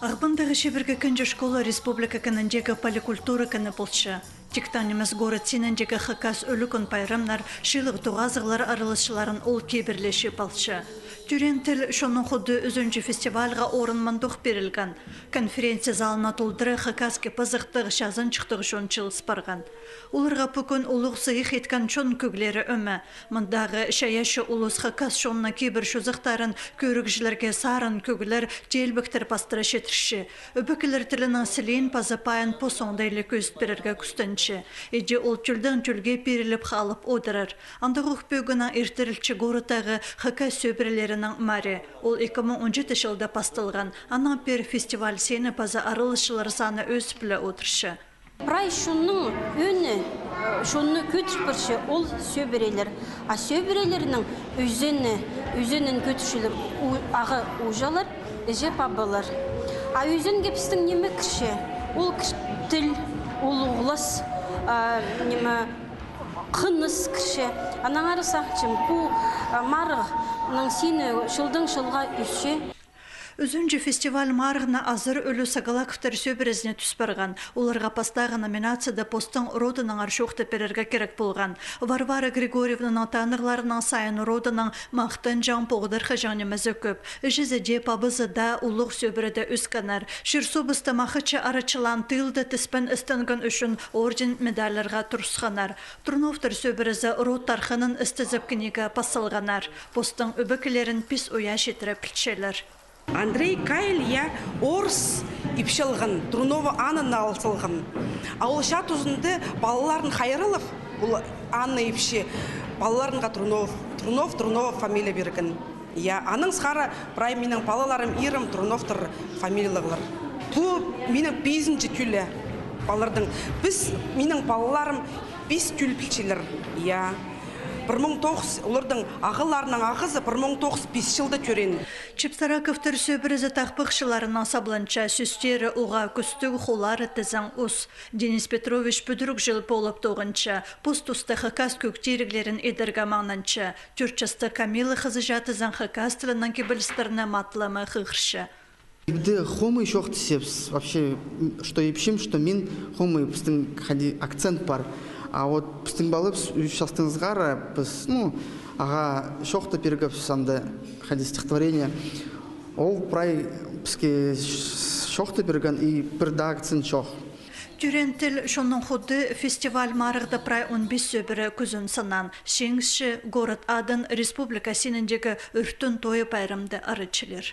Арбандағы шебіргі күнжі школа республика кініндегі поликультура кіні бұлшы. Тектанымыз город сеніндегі хакас өлікін пайрамнар, шилық туғазығылар арылышыларын ол кебірлеші балшы. Түрен тіл шоның құды үзінші фестивальға орын мандуқ берілген. Конференция залына толдыры хакаске пазықтығы шазын чықтығы шон чылыс барған. Оларға бүкін ұлық сыйық еткен шон көглері өмі. Мұндағы шаяшы ұлыс хакас шонына кебір шозықтарын көрікжілерге сарын көглер желбіктір пастыры шетірші. Өбікілер тілінің сілейін пазапайын посоңдайлы көзіт берерге күстінші. Еде ол түлдің түлге беріліп қалып одырыр. Андығы өкпегіна ертірілчі ғорытағы хакас сөбірелерінің маре. Ол 2017 жылда пастылған. Ана бер фестиваль сені паза арылышылар саны өз білі отыршы. Прай шунның өні, шунны көтішпірші ол сөбірелер. А сөбірелерінің өзінің көтішілер ағы ұжалар, жеп абылар. А өзін кепістің немі кіші, ол тіл, ол ұғылас, қыныс кіші. Анаңары сақчым, бұл марығының сені шылдың шылға үсше. Өзінчі фестиваль марғына азыр өлі сағалақыптар сөбірізіне түспарған. Оларға пастағы номинацияда постың родының аршуқты перерге керек болған. Варвара Григорьевнаның танығларының сайын родының мақтын жан поғдырқы жанымызы көп. Жүзіде пабызы да ұлық сөбіріде үсканар. Шырсобысты мақычы арачылан тылды тіспін істінген үшін орден медалларға тұрсқанар. Тұрновтыр сөбірізі род тарқының істізіп кінеге пасылғанар. Постың үбікілерін пис уя шетірі пілчелер. Андрей Кайл я орыс ипшылғын, Трунова Анна алсылғын. Ауылша тұзынды балаларын қайырылық, бұл Анна ипші, балаларынға Трунова фамилия берген. Я аның сқары бірай менің балаларым ирым Труновтыр фамилиялығылар. Бұл менің 5-ші түлі балалардың. Менің балаларым 5 түл пілчелер. Я 1900 олардың ағыларының ағызы 1905 жылда көрен. Чепсараковтыр сөбірізі тақпықшыларының сабланча сүстері ұға күстіг қолары тізің ұс. Денис Петрович бүдірік жыл болып тоғынча, пустусты хакас көктеріглерін едіргі маңнанча, түрчасты Камилы қызы жатызын хакас тілінің кебілістеріне матлымы қығыршы. Где хомы еще хотсепс, вообще, что епшим, что мин хомы, акцент пар. А вот пустың балып шастыңызғара, аға шоқты пергіп санды хади стихотворение. Ол прай піске шоқты перген и бірді акцент шоқ. Түрен тіл шоның құды фестиваль марығды прай 15 сөбірі күзін сынан. Шеңші город адын республика сеніндегі үртін тойы байрымды арычылыр.